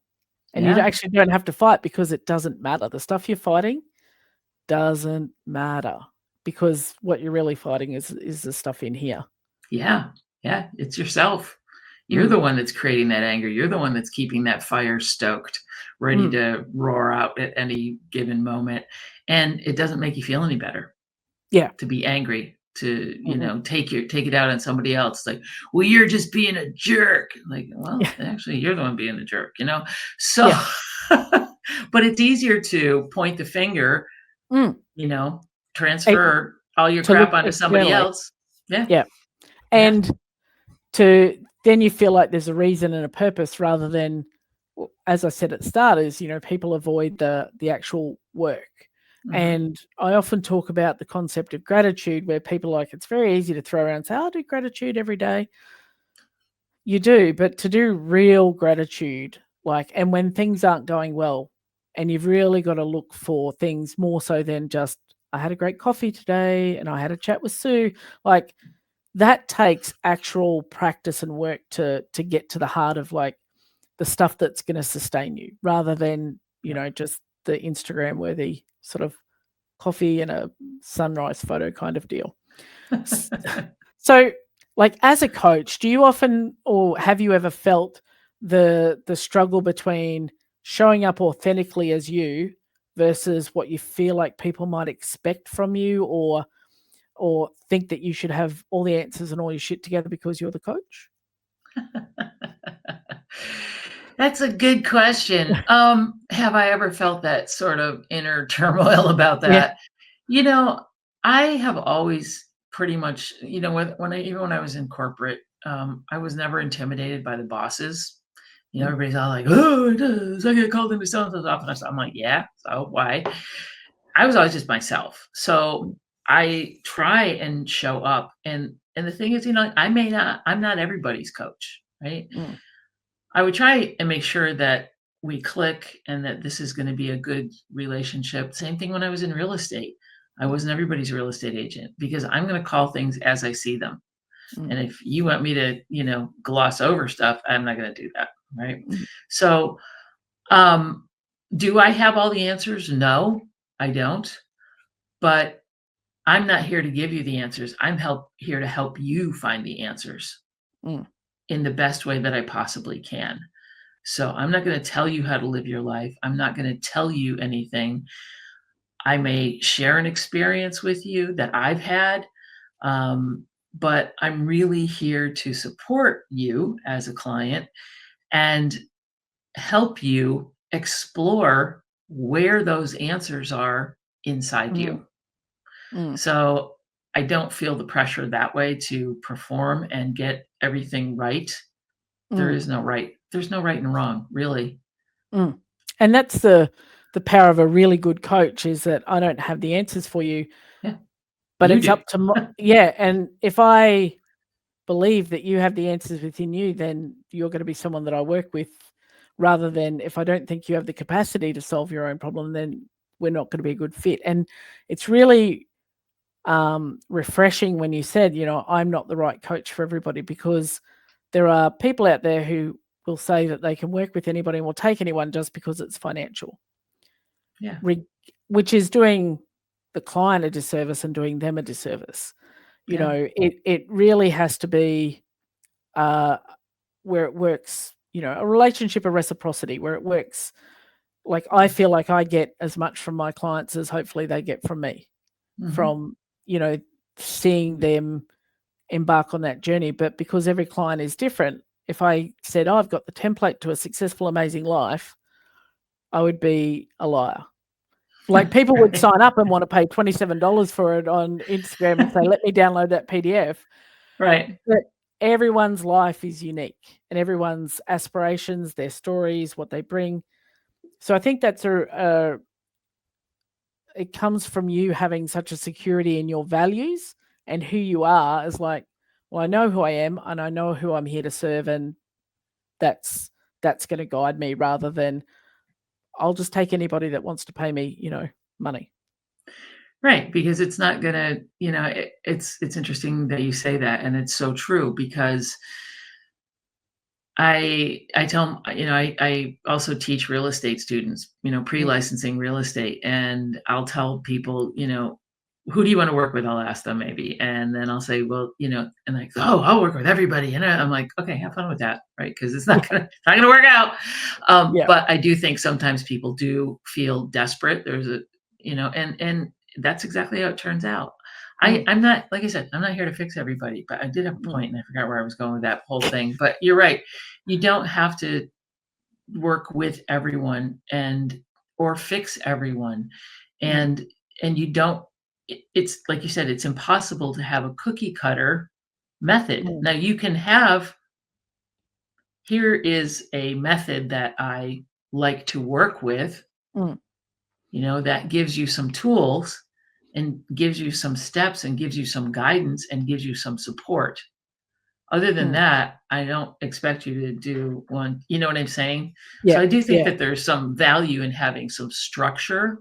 And you actually don't have to fight because it doesn't matter. The stuff you're fighting doesn't matter because what you're really fighting is the stuff in here. Yeah. It's yourself. You're the one that's creating that anger. You're the one that's keeping that fire stoked, ready to roar out at any given moment. And it doesn't make you feel any better. Yeah. To be angry, to, take it out on somebody else. Like, well, you're just being a jerk. Like, well, actually, you're the one being the jerk, So, but it's easier to point the finger, transfer all your crap onto somebody else. Yeah. And then you feel like there's a reason and a purpose, rather than, as I said at the start, is, people avoid the actual work. And I often talk about the concept of gratitude, where people like, it's very easy to throw around and say, I do gratitude every day. You do, but to do real gratitude, and when things aren't going well, and you've really got to look for things more so than just, I had a great coffee today and I had a chat with Sue. Like that takes actual practice and work to get to the heart of like the stuff that's going to sustain you, rather than, just the Instagram worthy sort of coffee and a sunrise photo kind of deal. So, like as a coach, do you often, or have you ever felt the struggle between showing up authentically as you versus what you feel like people might expect from you, or think that you should have all the answers and all your shit together because you're the coach? That's a good question. Have I ever felt that sort of inner turmoil about Yeah. that? You know, I have always pretty much, even when I was in corporate, I was never intimidated by the bosses. Everybody's all like, "Oh, it is. I get called into so and so's office." I'm like, "Yeah, so why?" I was always just myself. So I try and show up, and the thing is, I'm not everybody's coach, right? Mm, I would try and make sure that we click and that this is going to be a good relationship. Same thing when I was in real estate. I wasn't everybody's real estate agent because I'm going to call things as I see them. mm, And if you want me to, gloss over stuff, I'm not going to do that. Right. mm, So, um, do I have all the answers? No, I don't. But I'm not here to give you the answers. Here to help you find the answers mm, in the best way that I possibly can. So I'm not going to tell you how to live your life. I'm not going to tell you anything. I may share an experience with you that I've had, but I'm really here to support you as a client and help you explore where those answers are inside mm, you. mm, So I don't feel the pressure that way to perform and get everything right. mm, There's no right and wrong, really. mm. And that's the power of a really good coach, is that I don't have the answers for you, Yeah, but you it's do. up to yeah. And if I believe that you have the answers within you, then you're going to be someone that I work with, rather than if I don't think you have the capacity to solve your own problem, then we're not going to be a good fit. And it's really refreshing when you said, I'm not the right coach for everybody, because there are people out there who will say that they can work with anybody and will take anyone just because it's financial, Yeah. which is doing the client a disservice and doing them a disservice. Yeah. It really has to be where it works, a relationship of reciprocity, where it works. Like I feel like I get as much from my clients as hopefully they get from me, Mhm. from, seeing them embark on that journey. But because every client is different, if I said, I've got the template to a successful, amazing life, I would be a liar. Like people would sign up and want to pay $27 for it on Instagram and say, let me download that PDF. Right. But everyone's life is unique, and everyone's aspirations, their stories, what they bring. So I think that's it comes from you having such a security in your values and who you are, as like, well, I know who I am and I know who I'm here to serve, and that's going to guide me, rather than I'll just take anybody that wants to pay me, money. Right, because it's not gonna, it's interesting that you say that, and it's so true because I tell 'em, I also teach real estate students, Mm, pre-licensing real estate, and I'll tell people, "Who do you wanna work with?" I'll ask them maybe, and then I'll say, "Well," and like, "Oh, I'll work with everybody," and I'm like, "Okay, have fun with that," right? Because it's not gonna work out. yeah. But I do think sometimes people do feel desperate. There's a and that's exactly how it turns out. Mm, I'm not, like I said, I'm not here to fix everybody, but I did have a mm, point, and I forgot where I was going with that whole thing, but you're right. You don't have to work with everyone or fix everyone, mm, and you don't it's like you said, it's impossible to have a cookie cutter method. mm, Now you can have, here is a method that I like to work with, mm, that gives you some tools and gives you some steps and gives you some guidance and gives you some support. Other than mm. that, I don't expect you to do one, you know what I'm saying? So Yeah, I do think yeah. that there's some value in having some structure,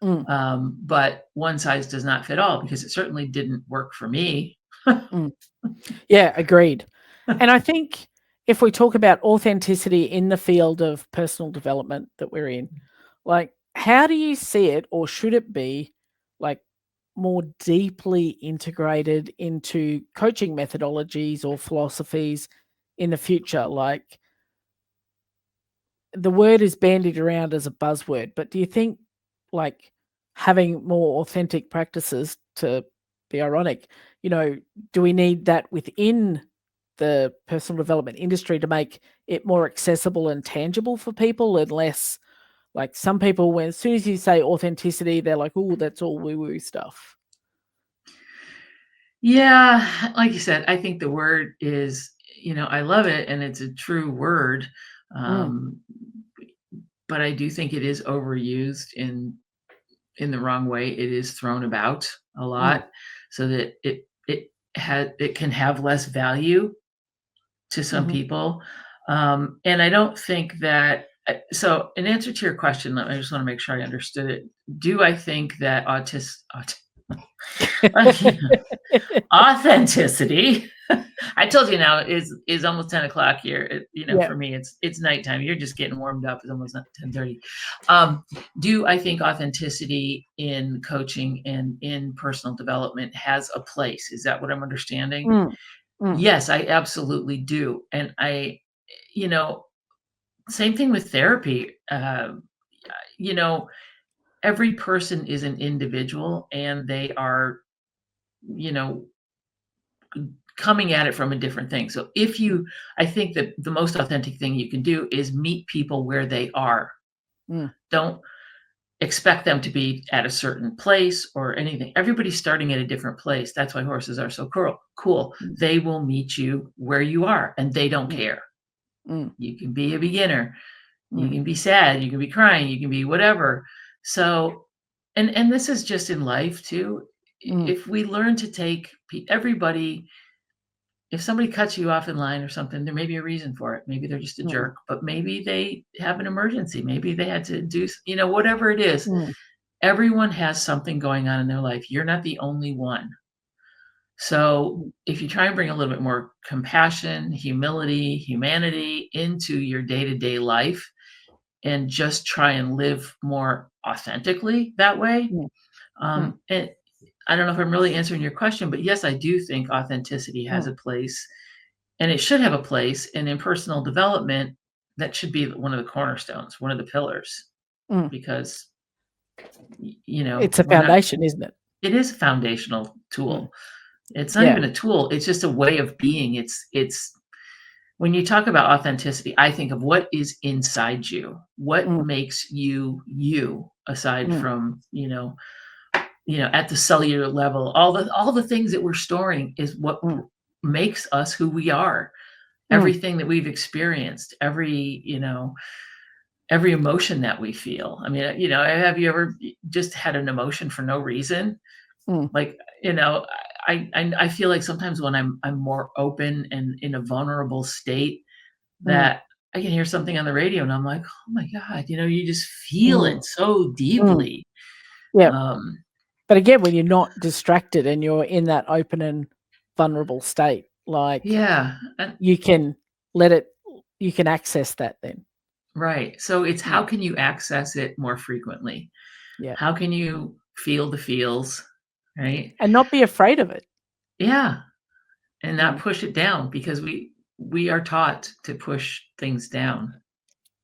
Mm, but one size does not fit all because it certainly didn't work for me. mm. Yeah, agreed. And I think if we talk about authenticity in the field of personal development that we're in, like, how do you see it, or should it be, like, more deeply integrated into coaching methodologies or philosophies in the future? Like, the word is bandied around as a buzzword, but do you think like having more authentic practices, to be ironic, do we need that within the personal development industry to make it more accessible and tangible for people, and less like some people, as soon as you say authenticity, they're like, oh, that's all woo-woo stuff. Yeah, like you said, I think the word is, I love it and it's a true word. But I do think it is overused in the wrong way. It is thrown about a lot so that it can have less value to some people. And I don't think that, so in answer to your question, I just want to make sure I understood it. Do I think that authenticity, I told you now, is almost 10 o'clock here. For me, it's nighttime. You're just getting warmed up. It's almost 10:30. Do I think authenticity in coaching and in personal development has a place? Is that what I'm understanding? Yes, I absolutely do. And same thing with therapy. Every person is an individual and they are, coming at it from a different thing. So I think that the most authentic thing you can do is meet people where they are. Don't expect them to be at a certain place or anything. Everybody's starting at a different place. That's why horses are so cool. They will meet you where you are and they don't care. You can be a beginner. You can be sad. You can be crying. You can be whatever. So, and this is just in life too. If we learn to take everybody, if somebody cuts you off in line or something, there may be a reason for it. Maybe they're just a jerk, but maybe they have an emergency. Maybe they had to do, whatever it is. Everyone has something going on in their life. You're not the only one. So if you try and bring a little bit more compassion, humility, humanity into your day-to-day life and just try and live more authentically that way. And I don't know if I'm really answering your question, but yes, I do think authenticity has a place and it should have a place. And in personal development, that should be one of the cornerstones, one of the pillars, because, it's a foundation, isn't it? It is a foundational tool. It's not even a tool. It's just a way of being. It's when you talk about authenticity, I think of what is inside you, what makes you, aside from, at the cellular level, all the things that we're storing is what makes us who we are. Everything that we've experienced, every emotion that we feel. I mean, have you ever just had an emotion for no reason? Like, I feel like sometimes when I'm more open and in a vulnerable state, that I can hear something on the radio and I'm like, oh my God, you just feel it so deeply. But again, when you're not distracted and you're in that open and vulnerable state, like, you can you can access that then. Right. So it's how can you access it more frequently? How can you feel the feels, right? And not be afraid of it. Yeah. And not push it down, because we are taught to push things down.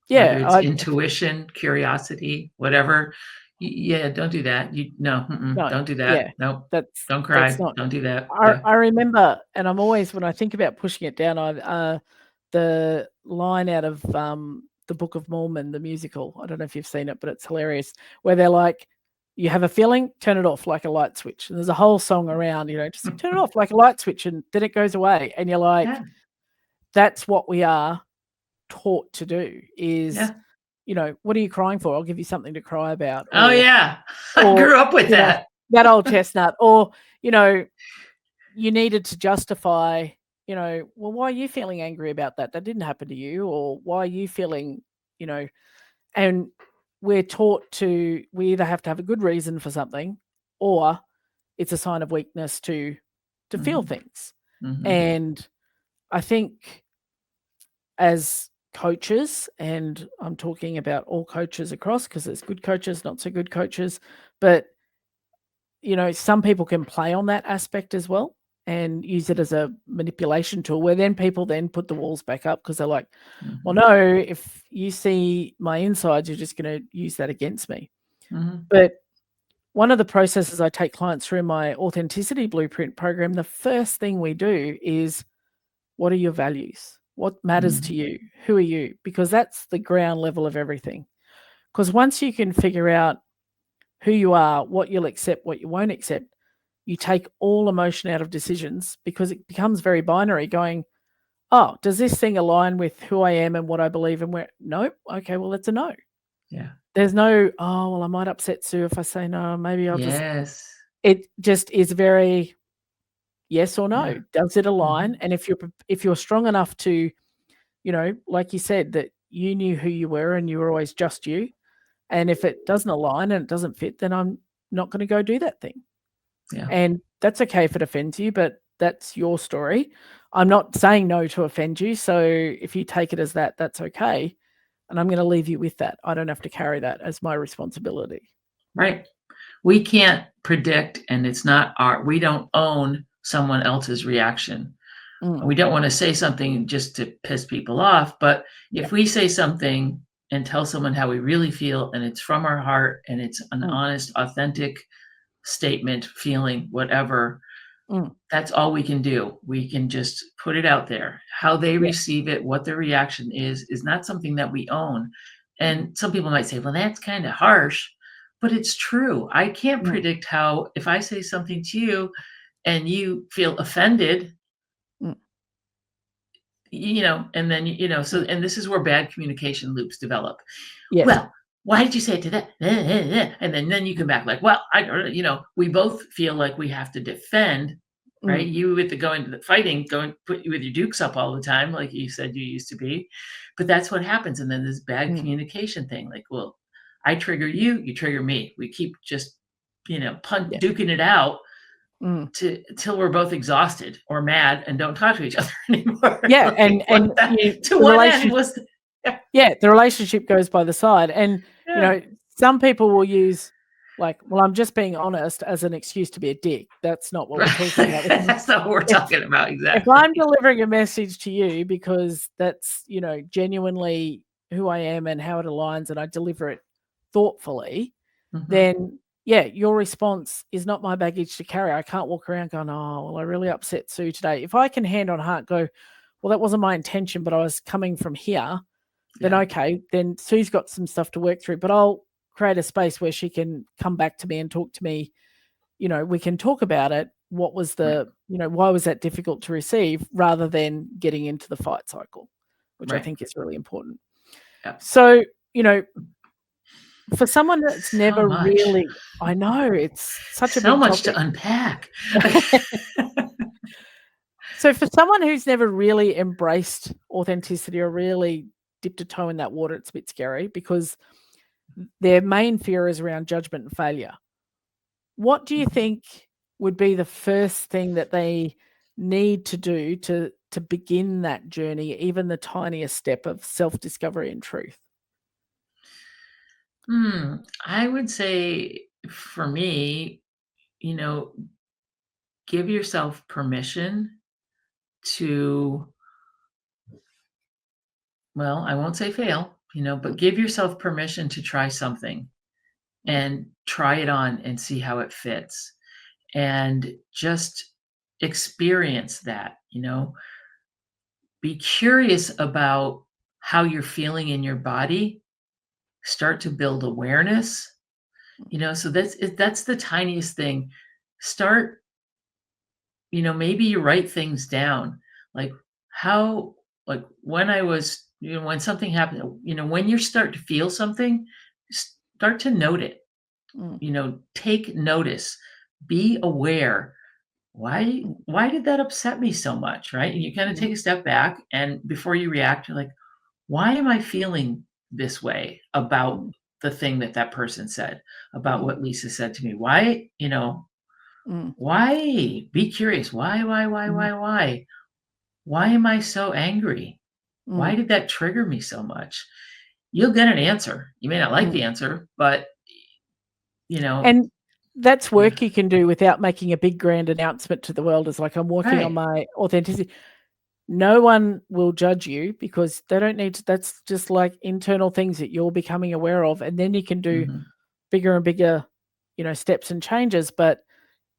Whether it's intuition, curiosity, whatever. Don't do that. Don't do that. Nope. Don't cry. Don't do that. I remember, and I'm always, when I think about pushing it down, the line out of the Book of Mormon, the musical. I don't know if you've seen it, but it's hilarious. Where they're like, you have a feeling, turn it off like a light switch. And there's a whole song around, just turn it off like a light switch, and then it goes away. And you're like, that's what we are taught to do is, what are you crying for? I'll give you something to cry about. Or, I grew up with that. That old chestnut. Or, you needed to justify, well, why are you feeling angry about that? That didn't happen to you. Or why are you feeling, and we're taught we either have to have a good reason for something, or it's a sign of weakness to feel things. And I think as coaches, and I'm talking about all coaches across, because there's good coaches, not so good coaches, but some people can play on that aspect as well and use it as a manipulation tool, where then people then put the walls back up because they're like, well, no, if you see my insides, you're just going to use that against me. But one of the processes I take clients through my Authenticity Blueprint program, the first thing we do is, what are your values? What matters to you? Who are you? Because that's the ground level of everything. Because once you can figure out who you are, what you'll accept, what you won't accept, you take all emotion out of decisions, because it becomes very binary, going, oh, does this thing align with who I am and what I believe and where? Nope. Okay, well, that's a no. Yeah. There's no, oh, well, I might upset Sue if I say no. Maybe I'll Yes. It just is very yes or no. Yeah. Does it align? And if you're strong enough to, like you said, that you knew who you were and you were always just you. And if it doesn't align and it doesn't fit, then I'm not going to go do that thing. Yeah. And that's okay if it offends you, but that's your story. I'm not saying no to offend you. So if you take it as that, that's okay. And I'm going to leave you with that. I don't have to carry that as my responsibility. Right. We can't predict, and we don't own someone else's reaction. We don't want to say something just to piss people off, but if we say something and tell someone how we really feel, and it's from our heart, and it's an honest, authentic statement, feeling, whatever, that's all we can do. We can just put it out there. How they receive it, what their reaction is not something that we own. And some people might say, well, that's kind of harsh, but it's true. I can't predict how, if I say something to you and you feel offended, and then, so, and this is where bad communication loops develop. Yes. Well, why did you say it to that? And then you come back like, well, we both feel like we have to defend, right? You with go into the fighting, put you with your dukes up all the time, like you said you used to be. But that's what happens. And then this bad communication thing, like, well, I trigger you, you trigger me. We keep just, duking it out till we're both exhausted or mad and don't talk to each other anymore. Yeah, like, to what end was the relationship goes by the side. And some people will use, like, well, I'm just being honest, as an excuse to be a dick. That's not what we're talking about. That's not what we're talking about. Exactly. If I'm delivering a message to you because that's, genuinely who I am and how it aligns, and I deliver it thoughtfully, then your response is not my baggage to carry. I can't walk around going, oh, well, I really upset Sue today. If I can hand on heart go, well, that wasn't my intention, but I was coming from here, then okay, then Sue's got some stuff to work through, but I'll create a space where she can come back to me and talk to me. We can talk about it. What was why was that difficult to receive, rather than getting into the fight cycle, which I think is really important. Yeah. So, for someone that's never really, I know, it's such a big much topic to unpack. So for someone who's never really embraced authenticity or really dipped a toe in that water, it's a bit scary, because their main fear is around judgment and failure. What do you think would be the first thing that they need to do to begin that journey, even the tiniest step of self-discovery and truth? I would say, for me, give yourself permission to, well, I won't say fail, but give yourself permission to try something and try it on and see how it fits, and just experience that. Be curious about how you're feeling in your body. Start to build awareness, so that's the tiniest thing. Start, maybe you write things down, like how, like when I was, when something happened, when you start to feel something, start to note it, take notice, be aware. Why did that upset me so much? Right. And you kind of take a step back, and before you react, you're like, why am I feeling this way about the thing that person said, about what Lisa said to me? Why, why? Be curious. Why am I so angry? Why did that trigger me so much? You'll get an answer. You may not like the answer, but And that's work you can do without making a big grand announcement to the world. It's like, I'm working on my authenticity. No one will judge you because they don't need to. That's just like internal things that you're becoming aware of. And then you can do bigger and bigger, steps and changes. But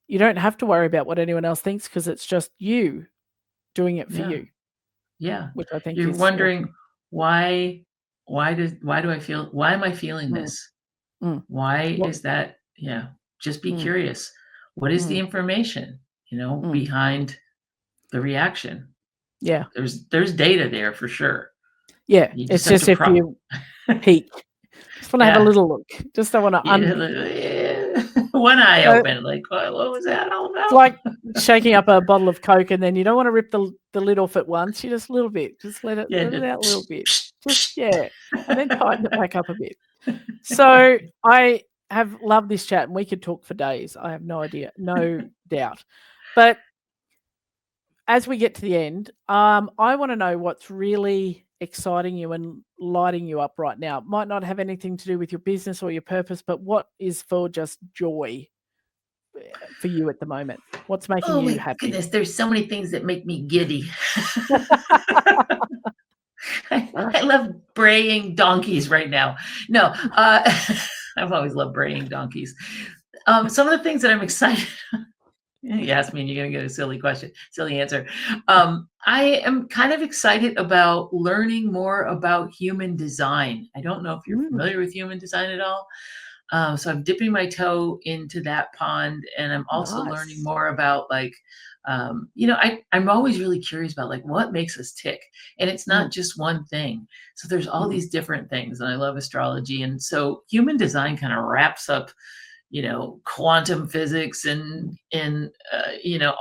you don't have to worry about what anyone else thinks because it's just you doing it for you. Yeah. Which I think you're is wondering awesome. why am I feeling this? Why is that? Yeah. Just be curious. What is the information, behind the reaction? Yeah. There's data there for sure. Yeah. You It's just if you peek. Just want to have a little look. Just don't want to one eye open, like, what was that all about? It's like shaking up a bottle of Coke, and then you don't want to rip the lid off at once. You just a little bit. Just let it out a little bit. Just and then tighten it back up a bit. So I have loved this chat, and we could talk for days. I have no doubt. But as we get to the end, I want to know what's really exciting you and lighting you up right now. It might not have anything to do with your business or your purpose, but what is for just joy for you at the moment? What's making you happy? Goodness, there's so many things that make me giddy. I love braying donkeys right now. No, I've always loved braying donkeys. Some of the things that I'm excited. You asked me and you're going to get a silly answer. I am kind of excited about learning more about human design. I don't know if you're familiar with human design at all. So I'm dipping my toe into that pond, and I'm also learning more about I'm always really curious about what makes us tick, and it's not just one thing. So there's all these different things, and I love astrology. And so human design kind of wraps up quantum physics and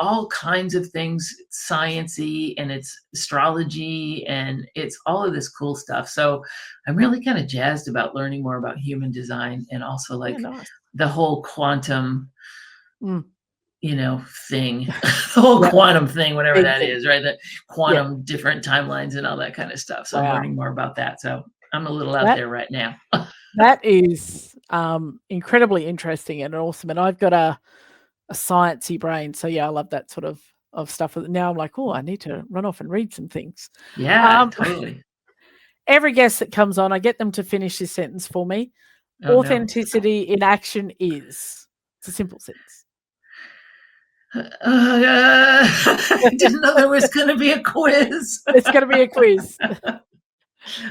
all kinds of things, sciencey, and it's astrology, and it's all of this cool stuff. So I'm really kind of jazzed about learning more about human design, and also the whole quantum thing, the whole quantum thing, whatever that is, right? The quantum different timelines and all that kind of stuff. So I'm learning more about that. So I'm a little out there right now. That is incredibly interesting and awesome. And I've got a sciencey brain. So I love that sort of stuff. Now I'm like, I need to run off and read some things. Yeah, totally. Every guest that comes on, I get them to finish this sentence for me. Authenticity in action is. It's a simple sentence. I didn't know there was going to be a quiz. It's going to be a quiz.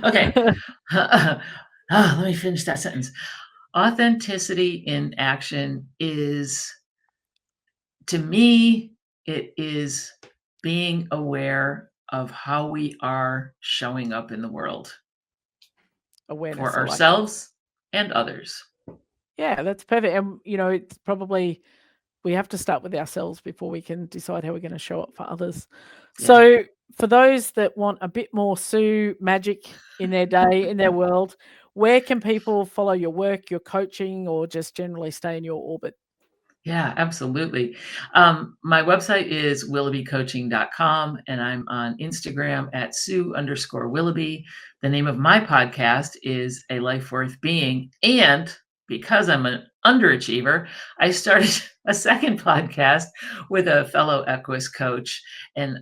Okay. Let me finish that sentence. Authenticity in action is, to me, it is being aware of how we are showing up in the world. Awareness for ourselves and others. Yeah, that's perfect. And, it's probably, we have to start with ourselves before we can decide how we're going to show up for others. Yeah. So for those that want a bit more Sue magic in their day, in their world, where can people follow your work, your coaching, or just generally stay in your orbit? Yeah, absolutely. My website is willoughbycoaching.com, and I'm on Instagram at Sue_Willoughby. The name of my podcast is A Life Worth Being. And because I'm an underachiever, I started a second podcast with a fellow Equus coach, and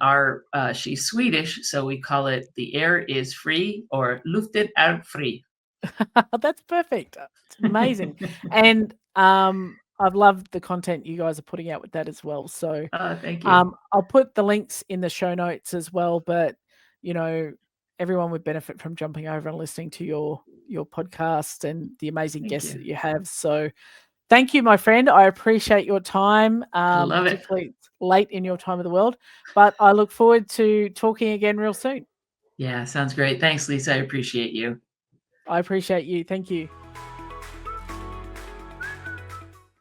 she's Swedish, so we call it The Air is Free, or Luften är fri. That's perfect. It's amazing. And I've loved the content you guys are putting out with that as well. So thank you. I'll put the links in the show notes as well, but everyone would benefit from jumping over and listening to your podcast and the amazing guests that you have. So thank you, my friend. I appreciate your time. I love particularly it. Late in your time of the world, but I look forward to talking again real soon. Yeah, sounds great. Thanks, Lisa. I appreciate you. I appreciate you. Thank you.